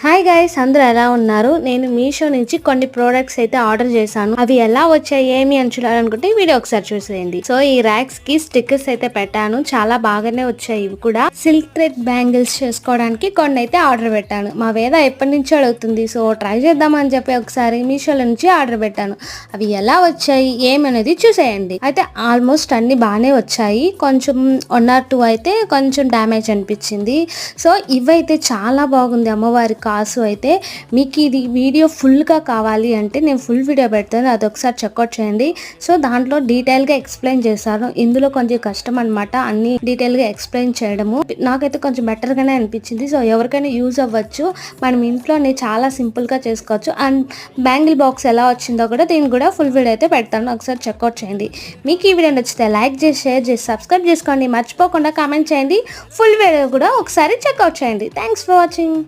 Hi guys, అందరూ ఎలా ఉన్నారు? నేను మీషో నుంచి కొన్ని ప్రోడక్ట్స్ అయితే ఆర్డర్ చేశాను. అవి ఎలా వచ్చాయి ఏమి అని చూడాలనుకుంటే వీడియో ఒకసారి చూసేయండి. సో ఈ ర్యాక్స్ కి స్టిక్కర్స్ అయితే పెట్టాను, చాలా బాగానే వచ్చాయి. ఇవి కూడా సిల్క్ థ్రెడ్ బ్యాంగిల్స్ చేసుకోవడానికి కొన్ని అయితే ఆర్డర్ పెట్టాను. మా వేద ఎప్పటి నుంచో అడుగుతుంది, సో ట్రై చేద్దామని చెప్పి ఒకసారి మీషోలో నుంచి ఆర్డర్ పెట్టాను. అవి ఎలా వచ్చాయి ఏమి అనేది చూసేయండి. అయితే ఆల్మోస్ట్ అన్ని బాగానే వచ్చాయి, కొంచెం 1 or 2 అయితే కొంచెం డ్యామేజ్ అనిపించింది. సో ఇవైతే చాలా బాగుంది అమ్మవారి కాసు. అయితే మీకు ఇది వీడియో ఫుల్గా కావాలి అంటే నేను ఫుల్ వీడియో పెడతాను, అది ఒకసారి చెక్అవుట్ చేయండి. సో దాంట్లో డీటెయిల్గా ఎక్స్ప్లెయిన్ చేశాను. ఇందులో కొంచెం కష్టం అనమాట అన్ని డీటెయిల్గా ఎక్స్ప్లెయిన్ చేయడము. నాకైతే కొంచెం బెటర్గానే అనిపించింది. సో ఎవరికైనా యూజ్ అవ్వచ్చు, మనం ఇంట్లోనే చాలా సింపుల్గా చేసుకోవచ్చు. అండ్ బ్యాంగిల్ బాక్స్ ఎలా వచ్చిందో కూడా దీన్ని కూడా ఫుల్ వీడియో అయితే పెడతాను, ఒకసారి చెక్అవుట్ చేయండి. మీకు ఈ వీడియో నచ్చితే లైక్ చేసి షేర్ చేసి సబ్స్క్రైబ్ చేసుకోండి, మర్చిపోకుండా కామెంట్ చేయండి. ఫుల్ వీడియో కూడా ఒకసారి చెక్అవుట్ చేయండి. Thanks for watching.